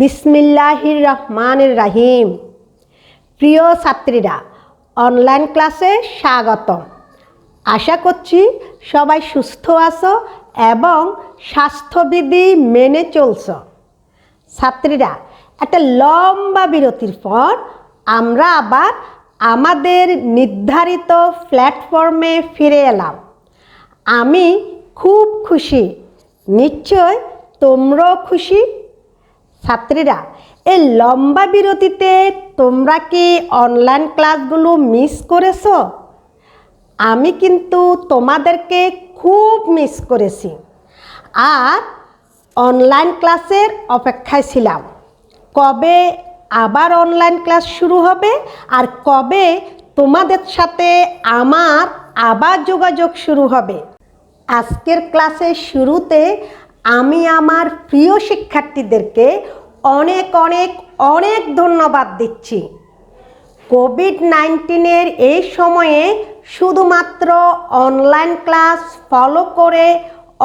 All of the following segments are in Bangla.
বিসমিল্লাহির রহমানির রহিম। প্রিয় ছাত্রীরা, অনলাইন ক্লাসে স্বাগতম। আশা করছি সবাই সুস্থ আছো এবং স্বাস্থ্যবিধি মেনে চলছো। ছাত্রীরা, একটা লম্বা বিরতির পর আমরা আবার আমাদের নির্ধারিত প্ল্যাটফর্মে ফিরে এলাম। আমি খুব খুশি, নিশ্চয় তোমরাও খুশি। ছাত্রীরা, এই লম্বা বিরতিতে তোমরা কি অনলাইন ক্লাসগুলো মিস করেছো? আমি কিন্তু তোমাদেরকে খুব মিস করেছি আর অনলাইন ক্লাসের অপেক্ষায় ছিলাম। কবে আবার অনলাইন ক্লাস শুরু হবে আর কবে তোমাদের সাথে আমার আবার যোগাযোগ শুরু হবে। আজকের ক্লাসের শুরুতে আমি আমার প্রিয় শিক্ষার্থীদেরকে অনেক অনেক অনেক ধন্যবাদ দিচ্ছি। কোভিড-19 এই সময়ে শুধুমাত্র অনলাইন ক্লাস ফলো করে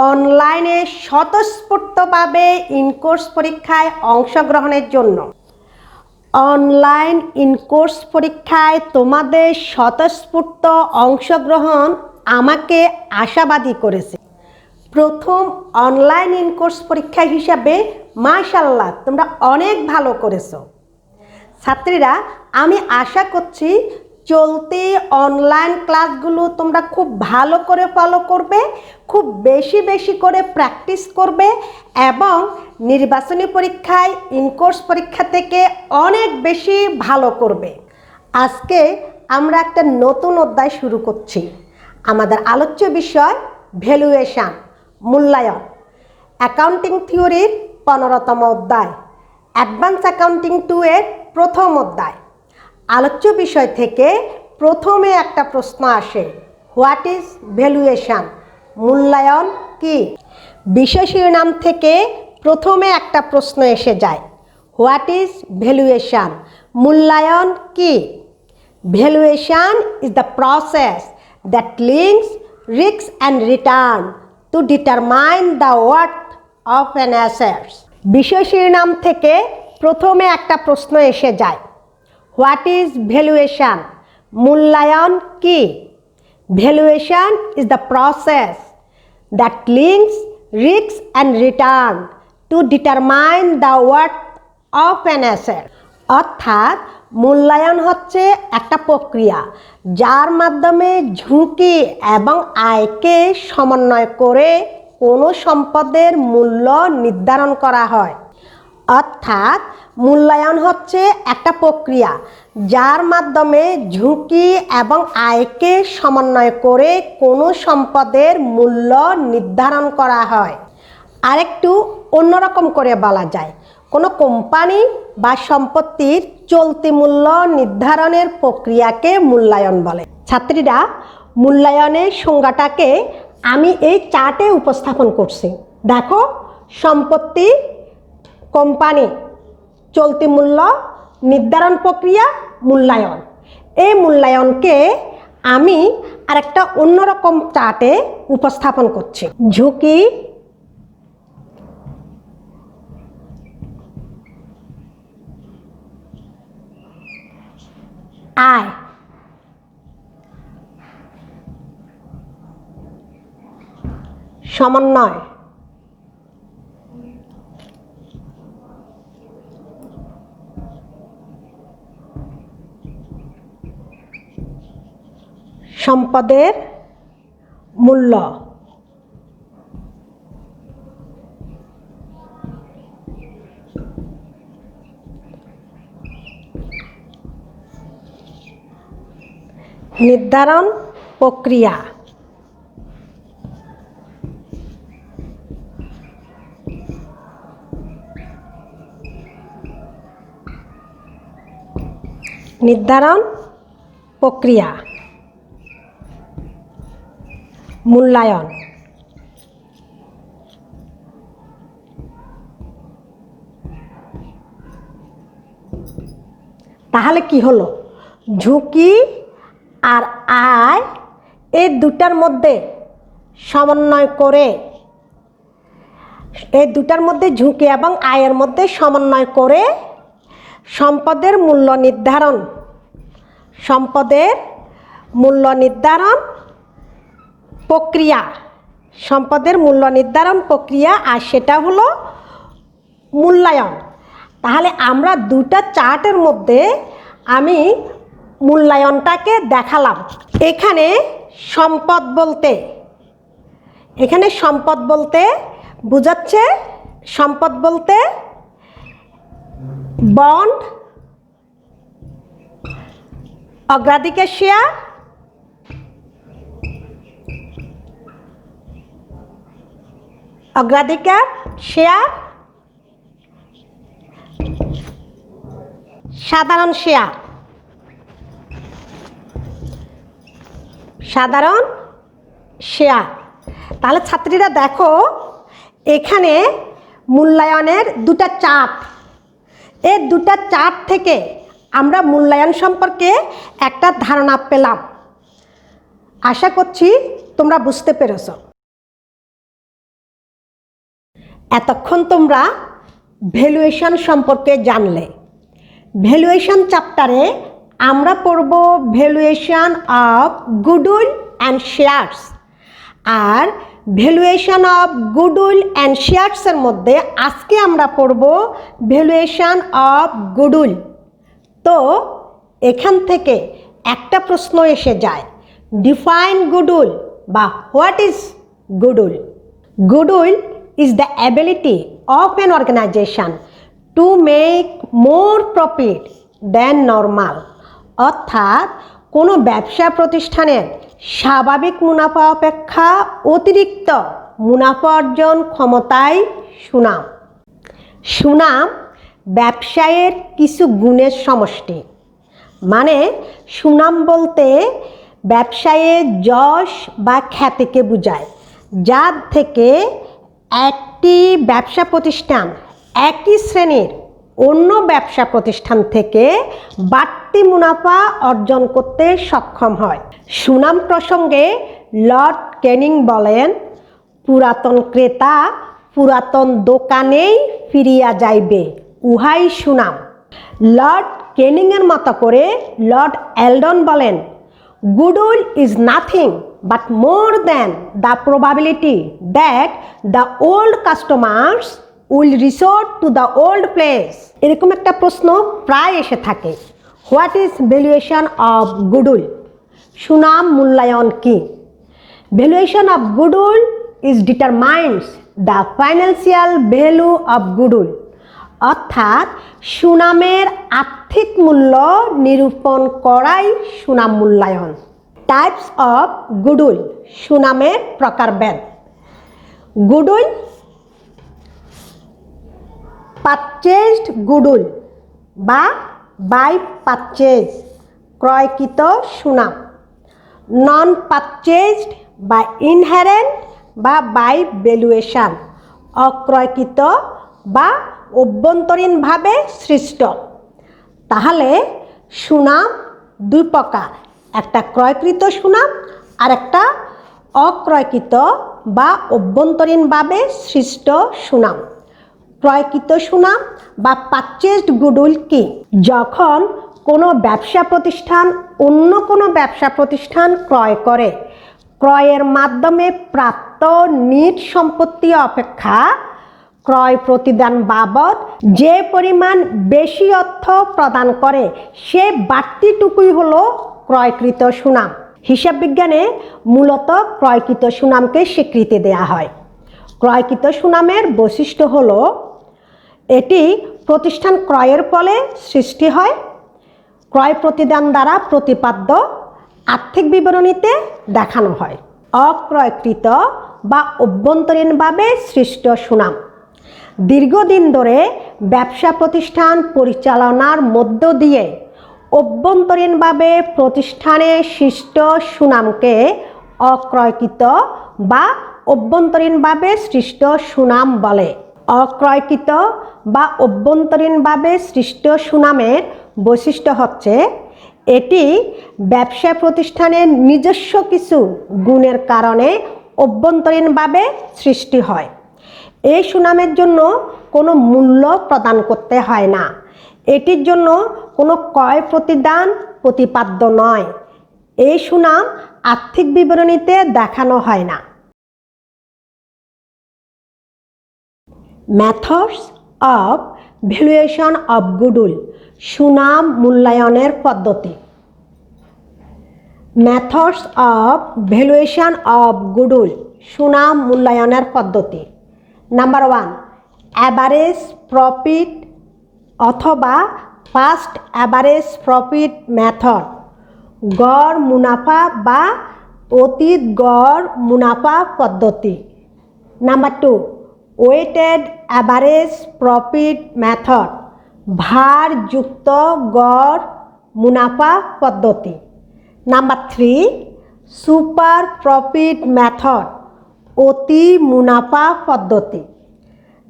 অনলাইনে স্বতঃস্ফূর্তভাবে ইনকোর্স পরীক্ষায় অংশগ্রহণের জন্য। অনলাইন ইনকোর্স পরীক্ষায় তোমাদের স্বতঃস্ফূর্ত অংশগ্রহণ আমাকে আশাবাদী করেছে। প্রথম অনলাইন ইনকোর্স পরীক্ষা হিসাবে মাশাআল্লাহ তোমরা অনেক ভালো করেছো। ছাত্রীরা, আমি আশা করছি চলতি অনলাইন ক্লাসগুলো তোমরা খুব ভালো করে ফলো করবে, খুব বেশি বেশি করে প্র্যাকটিস করবে এবং নির্বাচনী পরীক্ষায় ইনকোর্স পরীক্ষা থেকে অনেক বেশি ভালো করবে। আজকে আমরা একটা নতুন অধ্যায় শুরু করছি। আমাদের আলোচ্য বিষয় ভ্যালুয়েশন, মূল্যায়ন। অ্যাকাউন্টিং থিওরির 15তম অধ্যায়, অ্যাডভান্স অ্যাকাউন্টিং 2 এর প্রথম অধ্যায়। আলোচ্য বিষয় থেকে প্রথমে একটা প্রশ্ন আসে, হোয়াট ইজ ভ্যালুয়েশন? মূল্যায়ন কি? বিষয় শিরোনাম থেকে প্রথমে একটা প্রশ্ন এসে যায়, হোয়াট ইজ ভ্যালুয়েশন? মূল্যায়ন কি? Valuation is the process that links risk and return to determine the worth of an assets. বিষয় শিরোনাম থেকে প্রথমে একটা প্রশ্ন এসে যায়, হোয়াট ইজ ভ্যালুয়েশন? মূল্যায়ন কি? Valuation is the process that links risk and return to determine the worth of an asset. অর্থাৎ মূল্যায়ন হচ্ছে একটা প্রক্রিয়া যার মাধ্যমে ঝুঁকি এবং আয়কে সমন্বয় করে কোনো সম্পদের মূল্য নির্ধারণ করা হয়। অর্থাৎ মূল্যায়ন হচ্ছে একটা প্রক্রিয়া যার মাধ্যমে ঝুঁকি এবং আয়কে সমন্বয় করে কোনো সম্পদের মূল্য নির্ধারণ করা হয়। আরেকটু অন্যরকম করে বলা যায়, কোনো কোম্পানি বা সম্পত্তির চলতি মূল্য নির্ধারণের প্রক্রিয়াকে মূল্যায়ন বলে। ছাত্রীরা, মূল্যায়নের সংজ্ঞাটাকে আমি এই চার্টে উপস্থাপন করছি। দেখো, সম্পত্তি, কোম্পানি, চলতি মূল্য নির্ধারণ প্রক্রিয়া, মূল্যায়ন। এই মূল্যায়নকে আমি আরেকটা অন্যরকম চার্টে উপস্থাপন করছি। ঝুঁকি, আয়, সমন্বয়, সম্পদের মূল্য, নির্ধারণ প্রক্রিয়া, নির্ধারণ প্রক্রিয়া, মূল্যায়ন। তাহলে কি হলো? ঝুঁকি আর আয় এই দুটার মধ্যে সমন্বয় করে এই দুটার মধ্যে ঝুঁকি এবং আয়ের মধ্যে সমন্বয় করে সম্পদের মূল্য নির্ধারণ প্রক্রিয়া আর সেটা হলো মূল্যায়ন। তাহলে আমরা দুটা চার্টের মধ্যে আমি মূল্যায়নটাকে দেখালাম। এখানে সম্পদ বলতে বোঝাচ্ছে, সম্পদ বলতে বন্ড, অগ্রাধিকার শেয়ার, সাধারণ শেয়ার। তাহলে ছাত্রীরা দেখো, এখানে মূল্যায়নের দুটা চার্ট, এই দুটা চার্ট থেকে আমরা মূল্যায়ন সম্পর্কে একটা ধারণা পেলাম। আশা করছি তোমরা বুঝতে পেরেছ। এতক্ষণ তোমরা ভ্যালুয়েশন সম্পর্কে জানলে। ভ্যালুয়েশন চ্যাপ্টারে আমরা পড়ব valuation of goodwill and shares. আর ভ্যালুয়েশন অফ গুডউইল অ্যান্ড শেয়ারসের মধ্যে আজকে আমরা পড়ব ভ্যালুয়েশন অফ গুডউইল। তো এখান থেকে একটা প্রশ্ন এসে যায়, ডিফাইন গুডউইল বা what is goodwill? Goodwill is the ability of an organization to make more profit than normal। অর্থাৎ কোনো ব্যবসা প্রতিষ্ঠানের স্বাভাবিক মুনাফা অপেক্ষা অতিরিক্ত মুনাফা অর্জন ক্ষমতায় সুনাম ব্যবসায়ের কিছু গুণের সমষ্টি। মানে সুনাম বলতে ব্যবসায়ে যশ বা খ্যাতিকে বোঝায়, যার থেকে একটি ব্যবসা প্রতিষ্ঠান একই শ্রেণীর অন্য ব্যবসা প্রতিষ্ঠান থেকে বাড়তি মুনাফা অর্জন করতে সক্ষম হয়। সুনাম প্রসঙ্গে লর্ড ক্যানিং বলেন, পুরাতন ক্রেতা পুরাতন দোকানেই ফিরিয়া যাইবে, উহাই সুনাম। লর্ড ক্যানিংয়ের মতো করে লর্ড এলডন বলেন, goodwill is nothing but more than the probability that the old customers will resort to the old place। এরকম একটা প্রশ্ন প্রায় এসে থাকে, what is valuation of goodwill? সুনাম মূল্যায়ন কি? Valuation of goodwill is determines the financial value of goodwill. অর্থাৎ সুনামের আর্থিক মূল্য নিরূপণ করাই সুনাম মূল্যায়ন। টাইপস অফ গুডউইল, সুনামের প্রকারভেদ। গুডউইল, পারচেজড গুডউইল বা বাই পারচেজ, ক্রয়কৃত সুনাম। নন পারচেজড বা ইনহেরেন্ট বা বাই ভ্যালুয়েশন, অক্রয়কৃত বা অভ্যন্তরীণভাবে সৃষ্ট। তাহলে সুনাম দুই প্রকার, একটা ক্রয়কৃত সুনাম আর একটা অক্রয়কৃত বা অভ্যন্তরীণভাবে সৃষ্ট সুনাম। ক্রয়কৃত সুনাম বা পারচেজড গুডউইল কি? যখন কোনো ব্যবসা প্রতিষ্ঠান অন্য কোনো ব্যবসা প্রতিষ্ঠান ক্রয় করে, ক্রয়ের মাধ্যমে প্রাপ্ত নিট সম্পত্তি অপেক্ষা ক্রয় প্রতিদান বাবদ যে পরিমাণ বেশি অর্থ প্রদান করে সে বাড়তিটুকুই হলো ক্রয়কৃত সুনাম। হিসাব বিজ্ঞানে মূলত ক্রয়কৃত সুনামকে স্বীকৃতি দেয়া হয়। ক্রয়কৃত সুনামের বৈশিষ্ট্য হলো এটি প্রতিষ্ঠান ক্রয়ের ফলে সৃষ্টি হয়, ক্রয় প্রতিদান দ্বারা প্রতিপাদ্য আর্থিক বিবরণীতে দেখানো হয়। অক্রয়কৃত বা অভ্যন্তরীণভাবে সৃষ্ট সুনাম দীর্ঘদিন ধরে ব্যবসা প্রতিষ্ঠান পরিচালনার মধ্য দিয়ে অভ্যন্তরীণভাবে প্রতিষ্ঠানে সৃষ্ট সুনামকে অক্রয়কৃত বা অভ্যন্তরীণভাবে সৃষ্ট সুনাম বলে। অক্রয়কৃত বা অভ্যন্তরীণভাবে সৃষ্ট সুনামের বৈশিষ্ট্য হচ্ছে এটি ব্যবসা প্রতিষ্ঠানের নিজস্ব কিছু গুণের কারণে অভ্যন্তরীণভাবে সৃষ্টি হয়। এই সুনামের জন্য কোনো মূল্য প্রদান করতে হয় না। এটির জন্য কোনো ক্রয় প্রতিদান প্রতিপাদ্য নয়। এই সুনাম আর্থিক বিবরণীতে দেখানো হয় না। Methods of valuation of goodwill, সুনাম মূল্যায়নের পদ্ধতি। Methods of valuation of goodwill, সুনাম মূল্যায়নের পদ্ধতি। নাম্বার 1, অ্যাভারেজ প্রফিট অথবা ফার্স্ট অ্যাভারেজ প্রফিট মেথড, গড় মুনাফা বা অতীত গড় মুনাফা পদ্ধতি। Number 2, weighted average profit method, ভারযুক্ত গড় মুনাফা পদ্ধতি। নাম্বার 3, সুপার প্রফিট মেথড, অতি মুনাফা পদ্ধতি।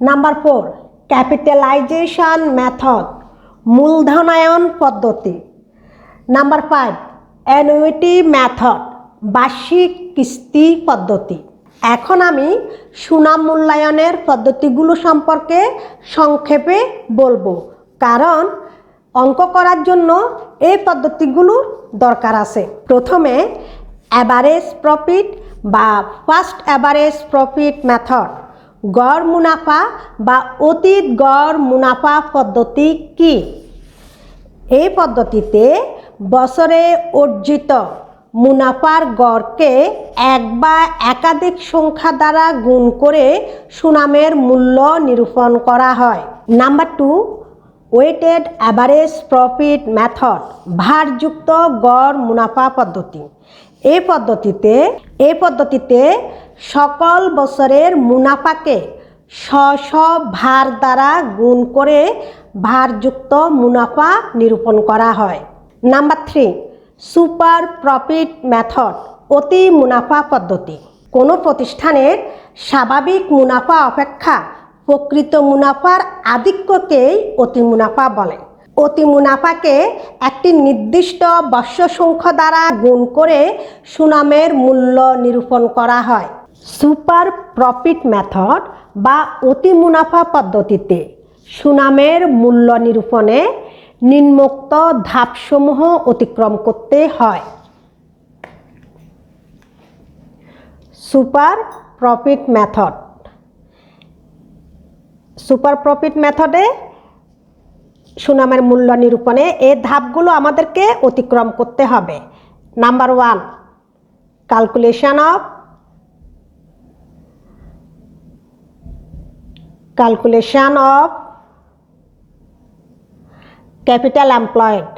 নাম্বার 4, ক্যাপিটালাইজেশন মেথড, মূলধনায়ন পদ্ধতি। নাম্বার 5, অ্যানুইটি মেথড, বার্ষিক কিস্তি পদ্ধতি। এখন আমি সুনাম মূল্যায়নের পদ্ধতিগুলো সম্পর্কে সংক্ষেপে বলবো, কারণ অঙ্ক করার জন্য এই পদ্ধতিগুলোর দরকার আছে। প্রথমে অ্যাভারেজ প্রফিট বা ফার্স্ট অ্যাভারেজ প্রফিট মেথড, গড় মুনাফা বা অতীত গড় মুনাফা পদ্ধতি কি? এই পদ্ধতিতে বছরে অর্জিত মুনাফার গড়কে এক বা একাধিক সংখ্যা দ্বারা গুণ করে সুনামের মূল্য নিরূপণ করা হয়। Number 2, weighted average profit method, ভারযুক্ত গড় মুনাফা পদ্ধতি। এই পদ্ধতিতে সকল বছরের মুনাফাকে স্ব ভার দ্বারা গুণ করে ভারযুক্ত মুনাফা নিরূপণ করা হয়। নাম্বার 3, সুপার প্রফিট মেথড, অতি মুনাফা পদ্ধতি। কোনো প্রতিষ্ঠানের স্বাভাবিক মুনাফা অপেক্ষা প্রকৃত মুনাফার আধিক্যকেই অতি মুনাফা বলে। অতি মুনাফাকে একটি নির্দিষ্ট বর্ষ সংখ্যা দ্বারা গুণ করে সুনামের মূল্য নিরূপণ করা হয়। সুপার প্রফিট মেথড বা অতি মুনাফা পদ্ধতিতে সুনামের মূল্য নিরূপণে নিম্নোক্ত ধাপসমূহ অতিক্রম করতে হয়। সুপার প্রফিট মেথডে সুনামের মূল্য নিরূপণে এই ধাপগুলো আমাদেরকে অতিক্রম করতে হবে। Number 1, calculation of capital employed,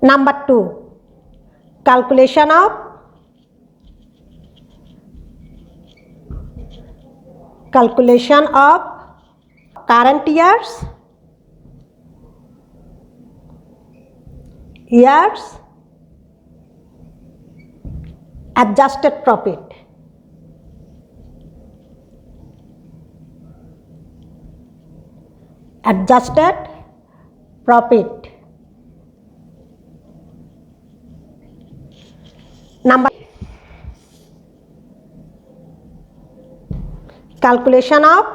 Number 2, calculation of current years adjusted profit. Number calculation of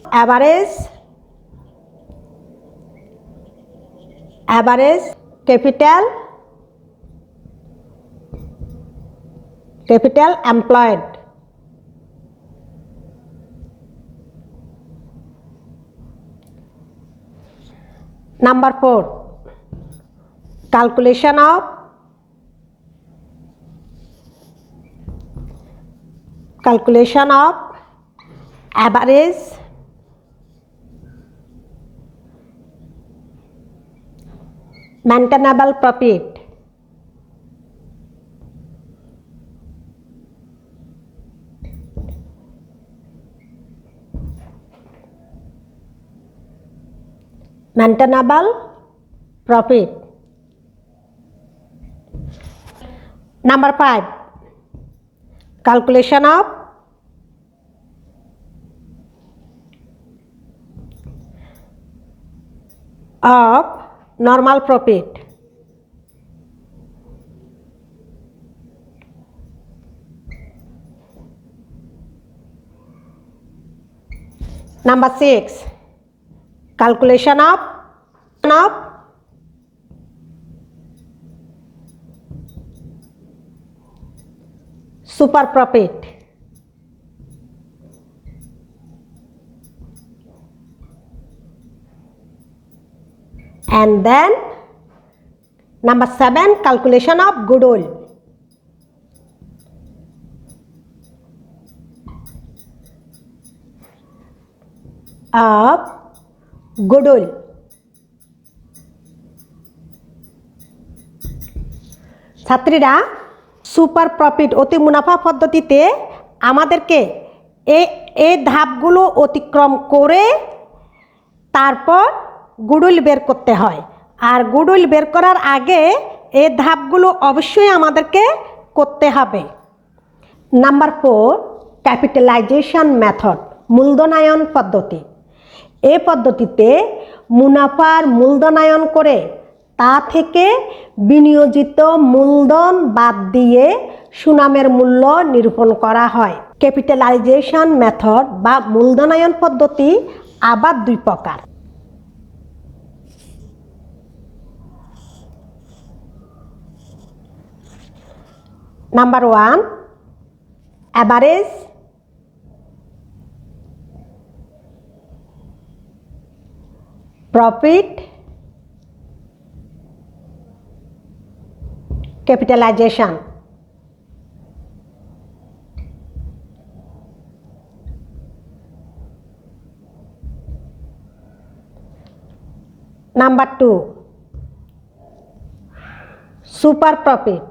average capital employed. Number 4, calculation of average maintainable profit. Number 5, calculation of normal profit. Number 6, calculation of super profit. And then number 7, calculation of goodwill. Of goodwill. ছাত্রীরা সুপার প্রফিট অতি মুনাফা পদ্ধতিতে আমাদেরকে এই ধাপগুলো অতিক্রম করে তারপর গুডউইল বের করতে হয়। আর গুডউইল বের করার আগে এই ধাপগুলো অবশ্যই আমাদেরকে করতে হবে। নাম্বার 4, ক্যাপিটালাইজেশন মেথড, মূলধনায়ন পদ্ধতি। এই পদ্ধতিতে মুনাফার মূলধনায়ন করে তা থেকে বিনিয়োজিত মূলধন বাদ দিয়ে সুনামের মূল্য নিরূপণ করা হয়। ক্যাপিটালাইজেশন মেথড বা মূলধনায়ন পদ্ধতি আবার 2 প্রকার। Number 1, average profit capitalization. Number 2, super profit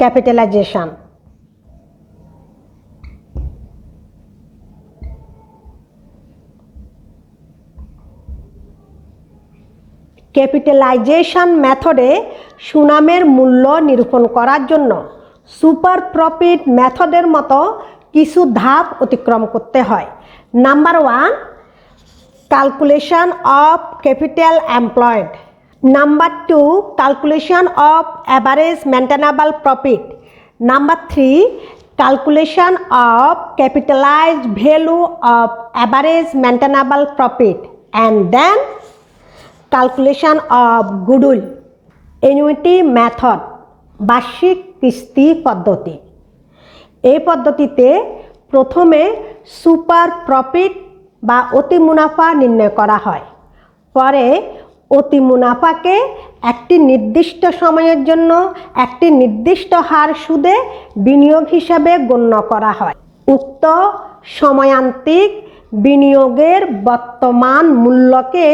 capitalization. Capitalization মেথডে সুনামের মূল্য নিরূপণ করার জন্য সুপার প্রফিট মেথডের মতো কিছু ধাপ অতিক্রম করতে হয়। Number 1, calculation of capital employed. Number 2, calculation of average maintainable profit. Number 3, calculation of capitalized value of average maintainable profit and then calculation of goodwill. Annuity method, বার্ষিক কিস্তি পদ্ধতি। এই পদ্ধতিতে প্রথমে সুপার প্রফিট বা অতি মুনাফা নির্ণয় করা হয়। পরে অতি মুনাফাকে একটি নির্দিষ্ট সময়ের জন্য একটি নির্দিষ্ট হার সুদে বিনিয়োগ হিসাবে গণ্য করা হয়। উক্ত সময়ান্তিক বিনিয়োগের বর্তমান মূল্যকে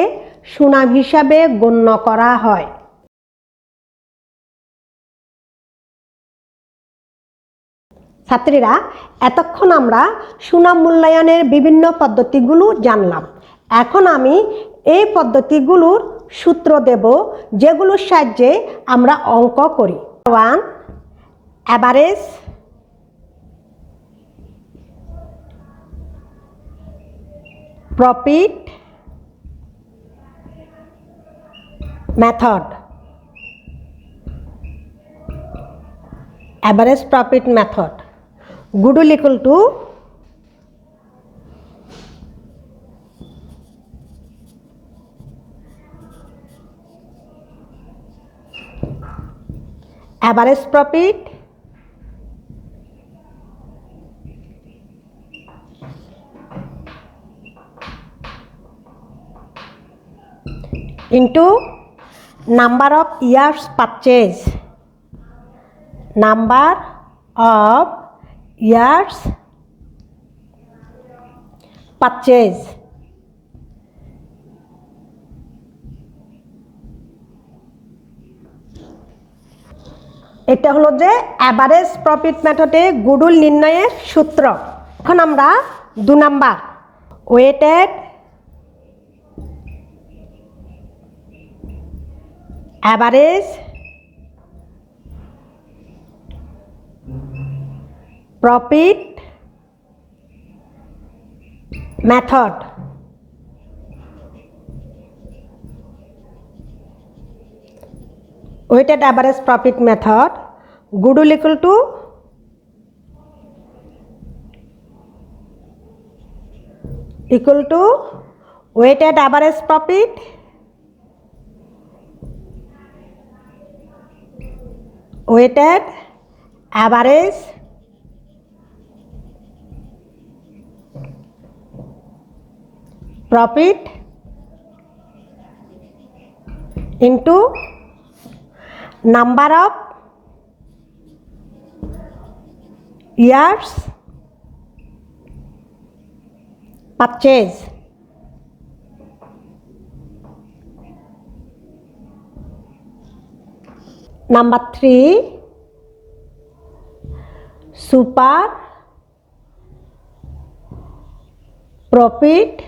সুনাম হিসাবে গণ্য করা হয়। ছাত্রীরা, এতক্ষণ আমরা সুনাম মূল্যায়নের বিভিন্ন পদ্ধতিগুলো জানলাম। এখন আমি এই পদ্ধতিগুলোর সূত্র দেব যেগুলোর সাহায্যে আমরা অঙ্ক করি। 1, average profit method. Average profit method. Goodwill equal to average profit into number of years purchase. Number of years purchase. এটা হলো যে অ্যাভারেজ প্রফিট মেথডে গুডউইল নির্ণয়ের সূত্র। এখন আমরা 2 number weighted average profit method. Weighted average profit method, goodwill equal to weighted average profit weighted average profit into number of years purchase. Number 3, super profit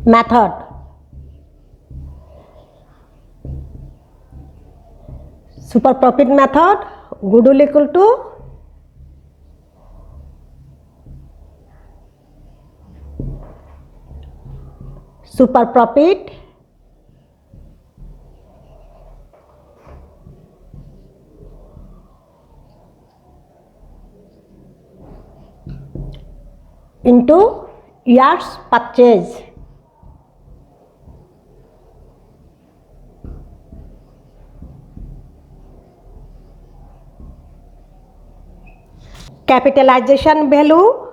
method. Super profit method, goodwill equal to super profit into years purchase. Capitalization value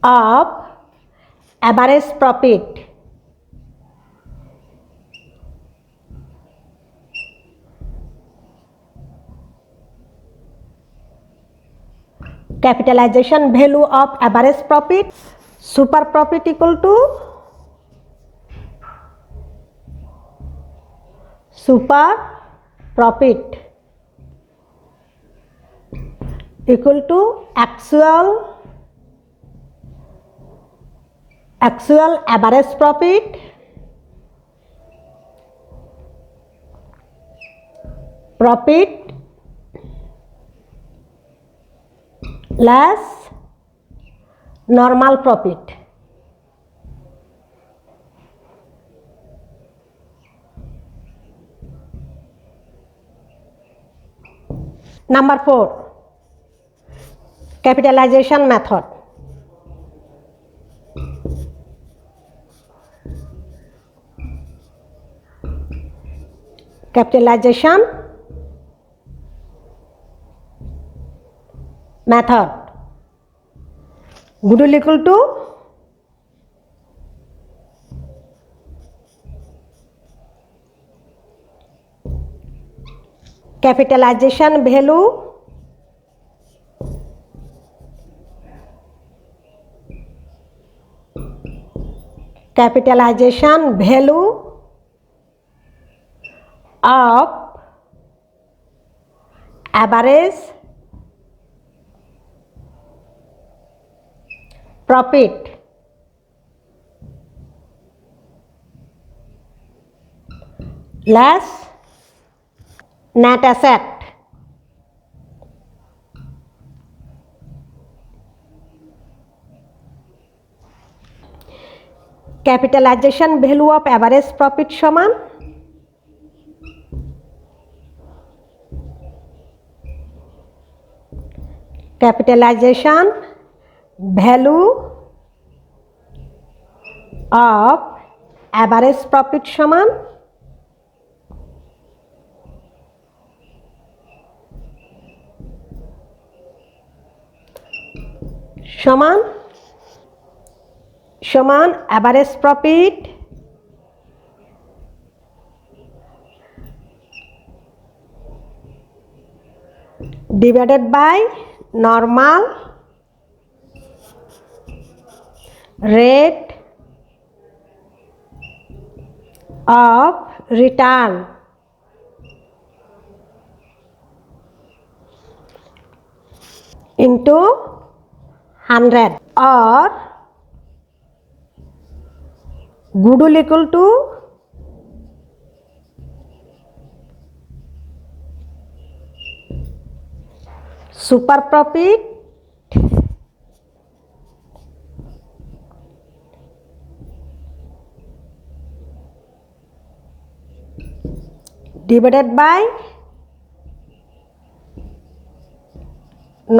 of average profit. Capitalization value of average profit, super profit equal to super profit equal to actual average profit less normal profit. Number 4, capitalization method. Capitalization method, goodwill equal to capitalization value of average profit less net asset. Capitalization value of average profit সমান capitalization value of average profit সমান average profit divided by normal rate of return into 100 or goodwill equal to super profit divided by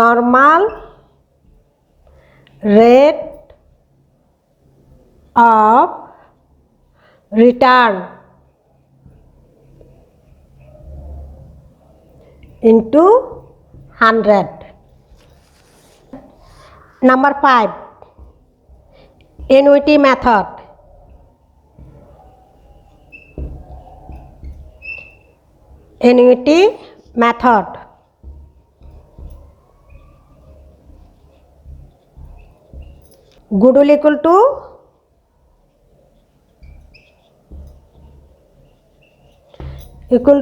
normal rate of return into 100. Number 5, annuity method. Annuity method. Goodwill equal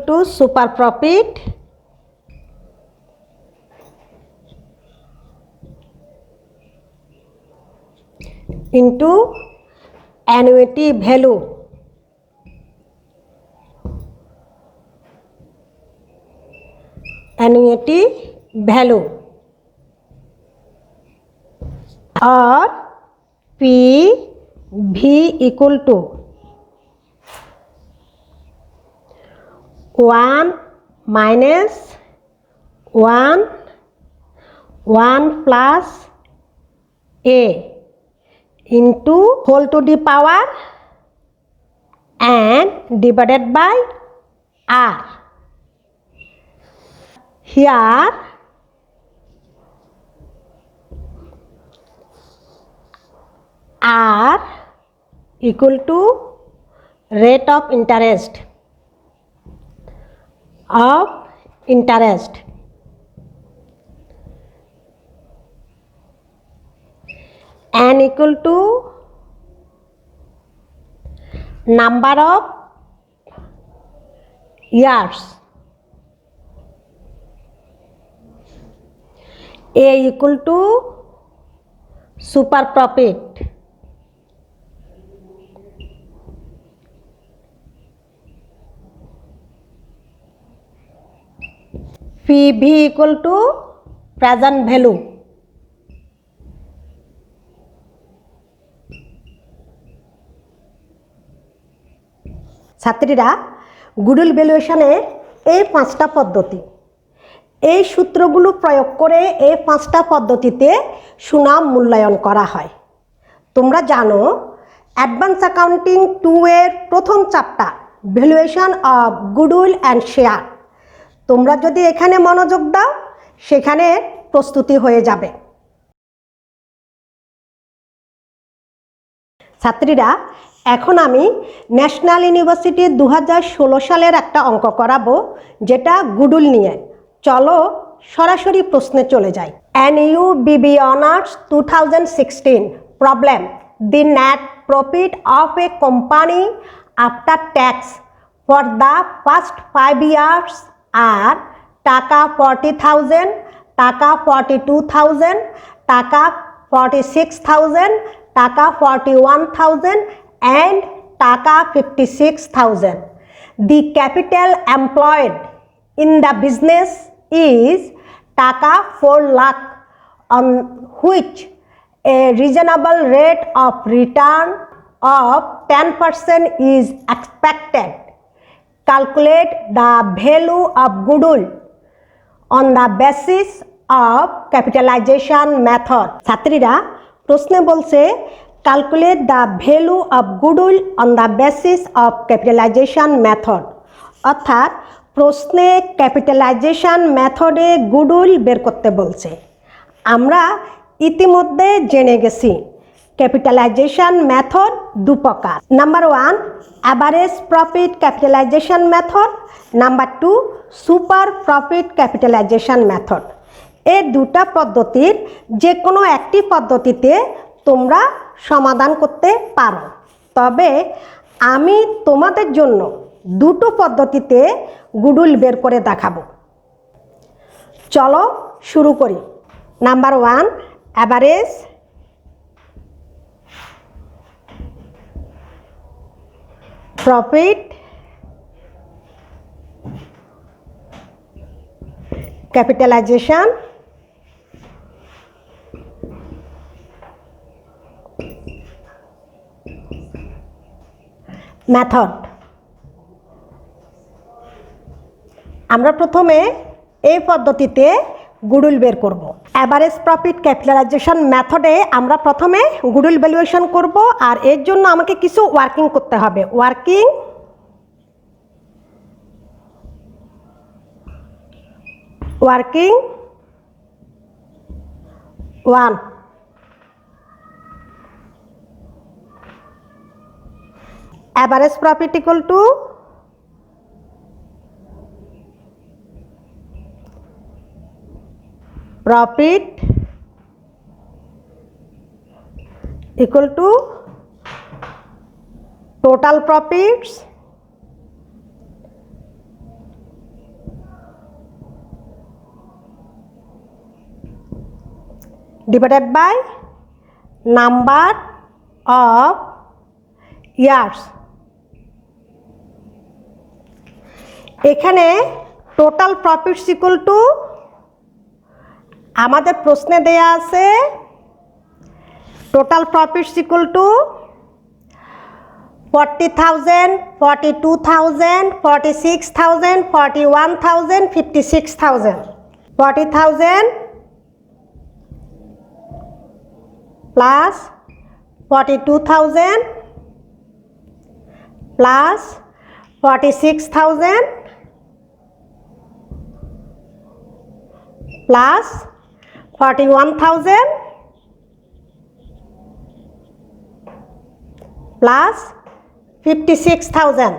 to super profit into annuity value. Annuity value or PV equal to 1 minus 1 plus A into whole to the power and divided by R. Here R equal to rate of interest N equal to number of years, A equal to super profit, PV equal to present value. ছাত্রীরা গুডউইল ভ্যালুয়েশনের এই 5টা পদ্ধতি, এই সূত্রগুলো প্রয়োগ করে এই 5টা পদ্ধতিতে সুনাম মূল্যায়ন করা হয়। তোমরা জানো অ্যাডভান্স অ্যাকাউন্টিং 2 এর প্রথম chapter valuation of goodwill and share. তোমরা যদি এখানে মনোযোগ দাও সেখানে প্রস্তুতি হয়ে যাবে। ছাত্রীরা এখন আমি ন্যাশনাল ইউনিভার্সিটি 2016 সালের একটা অঙ্ক করাবো যেটা গুডউইল নিয়ে। চলো সরাসরি প্রশ্নে চলে যাই। NUBB Honors 2016 Problem: The net profit of a company after tax for the first 5 years are টাকা 40,000, টাকা 42,000, টাকা 46,000, টাকা 41,000 and টাকা 56,000. The capital employed in the business is টাকা 4 lakh, on which a reasonable rate of return of 10% is expected. Calculate the value of goodwill on the basis of capitalization method. ছাত্রীরা প্রশ্নে বলছে calculate the value of goodwill on the basis of capitalization method, অর্থাৎ প্রশ্নে ক্যাপিটালাইজেশন মেথডে গুডউইল বের করতে বলছে। আমরা ইতিমধ্যে জেনে গেছি ক্যাপিটালাইজেশন মেথড 2 প্রকার। Number 1 average profit capitalization method, number 2 super profit capitalization method. এই দুটা পদ্ধতির যে কোনো একটি পদ্ধতিতে তোমরা সমাধান করতে পারো, তবে আমি তোমাদের জন্য দুটো পদ্ধতিতে গুডউইল বের করে দেখাবো। চলো শুরু করি। Number 1 average, profit, capitalization, method. আমরা প্রথমে এই পদ্ধতিতে গুডউইল বের করব। অ্যাভারেজ প্রফিট ক্যাপিটালাইজেশন মেথডে আমরা প্রথমে গুডউইল ভ্যালুয়েশন করব, আর এর জন্য আমাকে কিছু ওয়ার্কিং করতে হবে। Working working 1, average profit equal to profit equal to total profits divided by number of years। এখানে টোটাল প্রফিটস ইকুয়াল টু আমাদের প্রশ্নে দেয়া আছে total profits equal to 40,000, 42,000, 46,000, 41,000, 56,000। 40,000 plus 42,000 plus 46,000 plus 41,000 plus 56,000।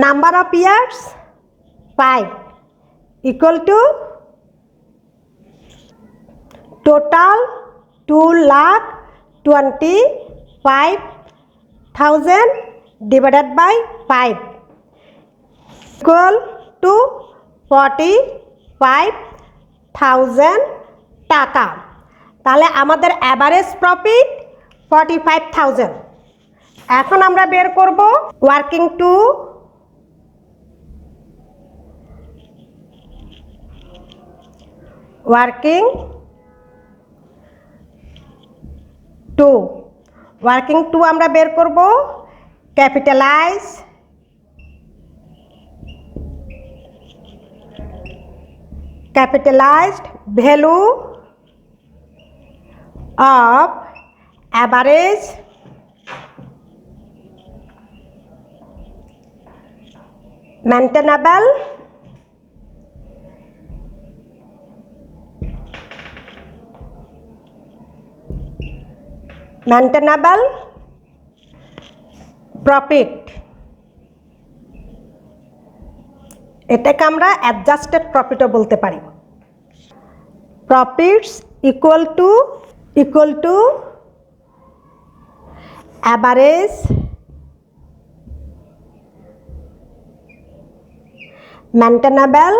Number of years 5 equal to total 2,25,000 divided by 5 equal to 45,000 টাকা। তাহলে আমাদের অ্যাভারেজ প্রফিট 45,000। এখন আমরা বের করব ওয়ার্কিং 2, ওয়ার্কিং 2, ওয়ার্কিং 2 আমরা বের করব capitalise, capitalized value of average maintainable profit। এটাকে আমরা অ্যাডজাস্টেড প্রফিটও বলতে পারি। Profits equal to average maintainable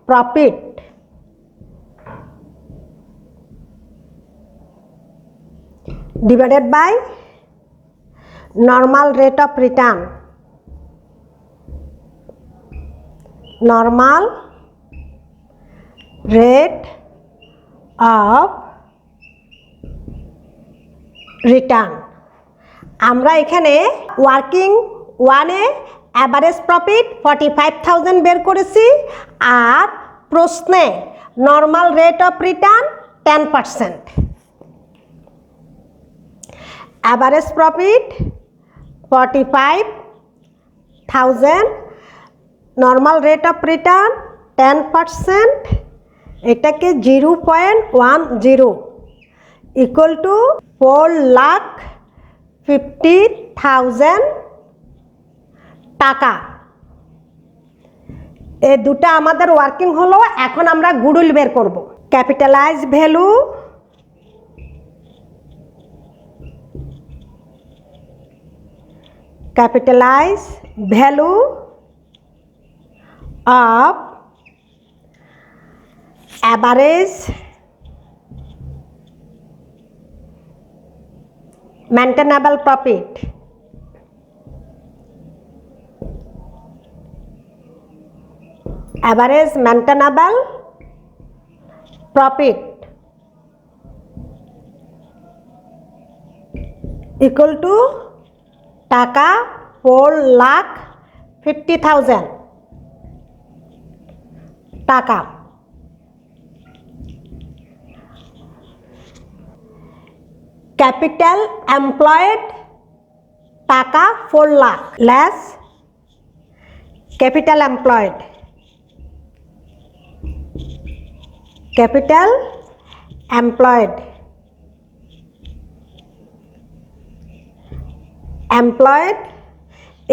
profit divided by normal rate of return, normal rate of return। আমরা এখানে ওয়ার্কিং 1-এ অ্যাভারেজ প্রফিট 45,000 বের করেছি, আর প্রশ্নে normal rate of return 10%। Average profit 45,000, normal rate of return 10%, এটাকে 0.10 ইকুয়াল টু 4,50,000 টাকা। এই দুটা আমাদের ওয়ার্কিং হলো। এখন আমরা গুডউইল বের করব। Capitalise value capitalize value of average maintainable profit. Average maintainable profit equal to টাকা 4,50,000 টাকা। Capital employed টাকা 4 লাখ less capital employed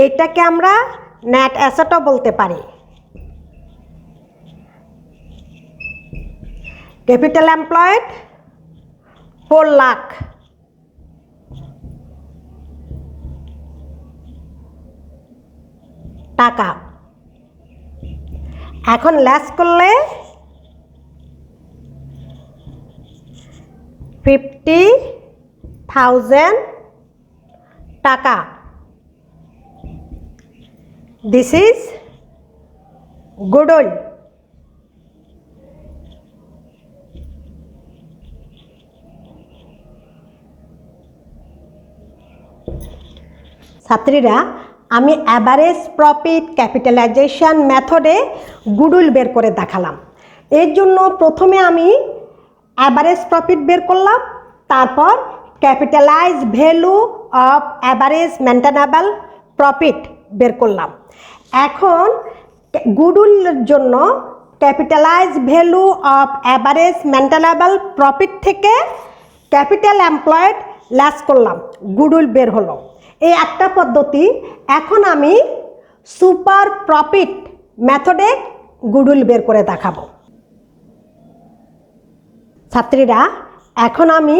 এটাকে আমরা নেট অ্যাসেটও বলতে পারি। ক্যাপিটাল এমপ্লয়েড 4 লাখ টাকা। এখন লেস করলে 50,000 টাকা। This is goodwill. ছাত্রীরা, আমি অ্যাভারেজ প্রফিট ক্যাপিটালাইজেশন মেথডে গুডউইল বের করে দেখালাম। এর জন্য প্রথমে আমি অ্যাভারেজ প্রফিট বের করলাম, তারপর capitalise value of average maintainable profit বের করলাম। এখন গুডউইলের জন্য capitalise value of average maintainable profit থেকে ক্যাপিটাল এমপ্লয়েড লেস করলাম, গুডউইল বের হলো। এই একটা পদ্ধতি। এখন আমি সুপার প্রফিট মেথডে গুডউইল বের করে দেখাবো। ছাত্রীরা, এখন আমি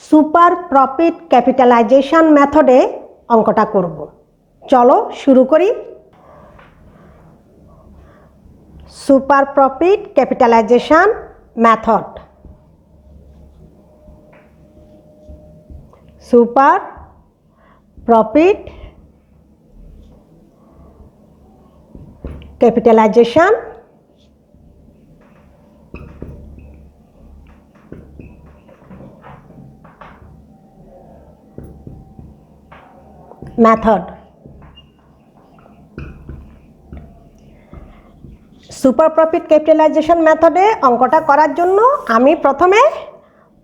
সুপার প্রফিট ক্যাপিটালাইজেশন মেথডে অঙ্কটা করব। চলো শুরু করি। Super profit capitalization method. Super profit capitalization method. Super profit capitalization মেথডে অঙ্কটা করার জন্য আমি প্রথমে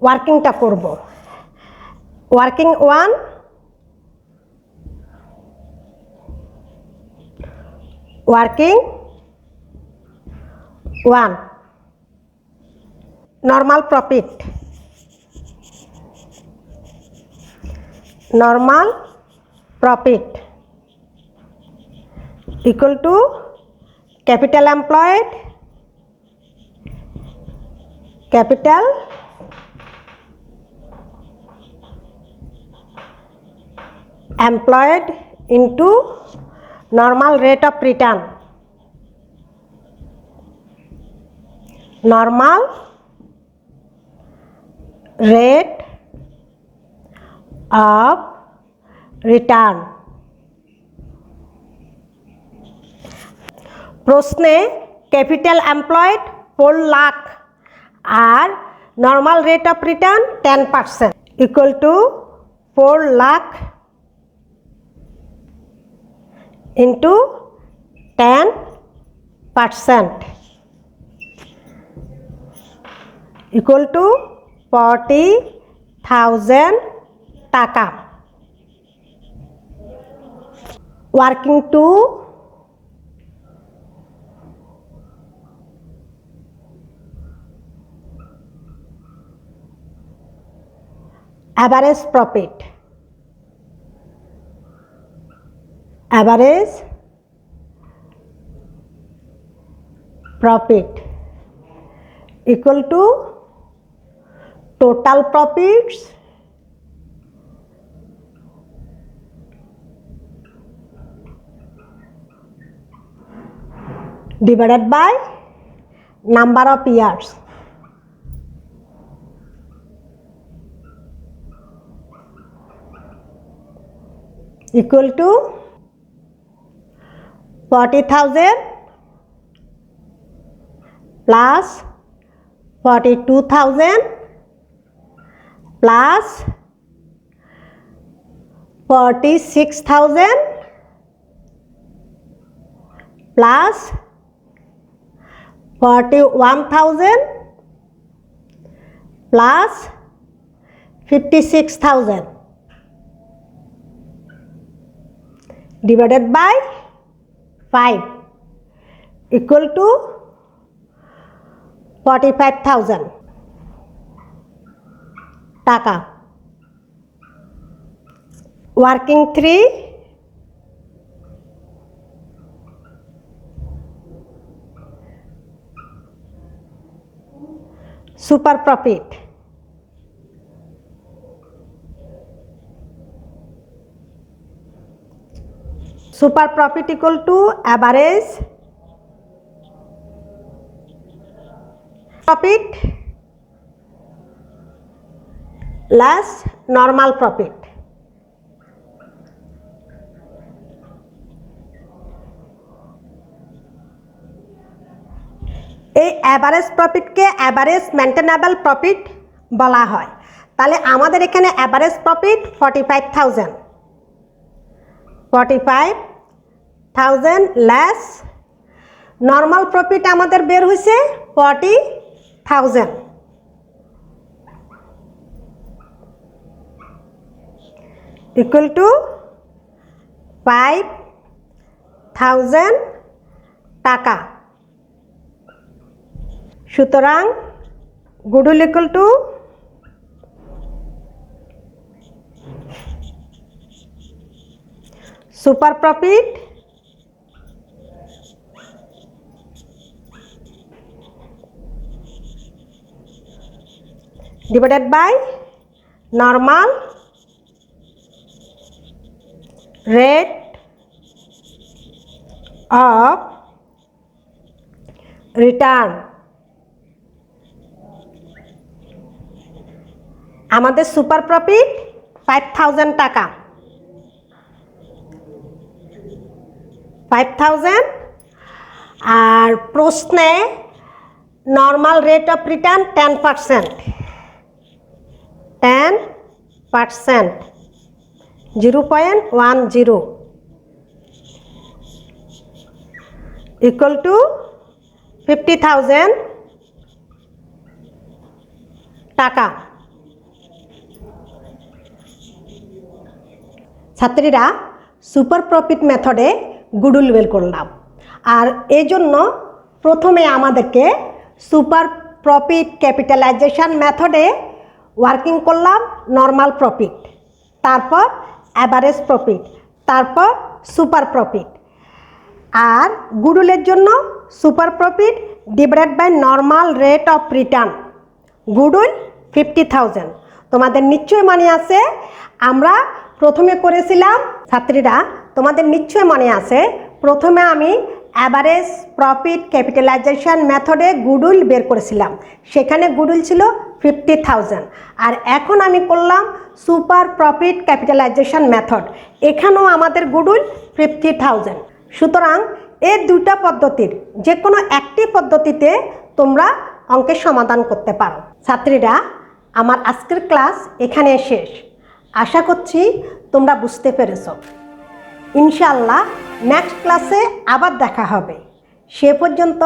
ওয়ার্কিংটা করব। Working 1, working 1 normal profit, normal profit equal to capital employed, capital employed into normal rate of return, normal rate of return। প্রশ্নে ক্যাপিটাল এমপ্লয়েড 4 লাখ আর normal rate of return 10% equal to 4 lakh into 10% equal to 40,000 টাকা। Working 2, average profit, average profit equal to total profits divided by number of years. Equal to 40,000 plus 42,000 plus 46,000 plus 41,000 plus 56,000 divided by 5 equal to 45,000 টাকা। Working 3 super profit. Super profit equal to average profit less normal profit. এই অ্যাভারেজ প্রফিটকে অ্যাভারেজ মেনটেনেবল প্রফিট বলা হয়। তাহলে আমাদের এখানে average profit 45,000 less normal profit আমাদের বের হয়েছে 40,000 ইকুয়াল টু 5,000 টাকা। সুতরাং goodwill equal to super profit divided by normal rate of return। আমাদের সুপার প্রফিট 5,000 টাকা। 5,000 আর প্রশ্নে normal rate of return 10%। 0.10 equal to 50,000 টাকা। ছাত্রীরা সুপার প্রফিট মেথডে গুডউইল বের করলাম, আর এই জন্য প্রথমে আমাদেরকে সুপার প্রফিট ক্যাপিটালাইজেশন মেথডে ওয়ার্কিং করলাম নর্মাল প্রফিট, তারপর অ্যাভারেজ প্রফিট, তারপর সুপার প্রফিট। আর গুডউইলের জন্য super profit divided by normal rate of return, goodwill 50,000। তোমাদের নিশ্চয়ই মনে আছে আমরা প্রথমে করেছিলাম, ছাত্রীরা তোমাদের নিশ্চয়ই মনে আছে প্রথমে আমি অ্যাভারেজ প্রফিট ক্যাপিটালাইজেশন মেথডে গুডউইল বের করেছিলাম, সেখানে গুডউইল ছিল 50,000। আর এখন আমি করলাম সুপার প্রফিট ক্যাপিটালাইজেশন মেথড, এখানেও আমাদের গুডউইল 50,000। সুতরাং এই দুটা পদ্ধতির যে কোনো একটি পদ্ধতিতে তোমরা অঙ্কের সমাধান করতে পারো। ছাত্রীরা আমার আজকের ক্লাস এখানে শেষ, আশা করছি তোমরা বুঝতে পেরেছ। ইনশাআল্লাহ নেক্সট ক্লাসে আবার দেখা হবে। সে পর্যন্ত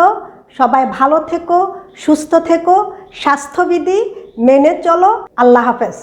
সবাই ভালো থেকো, সুস্থ থেকো, স্বাস্থ্যবিধি মেনে চলো। আল্লাহ হাফেজ।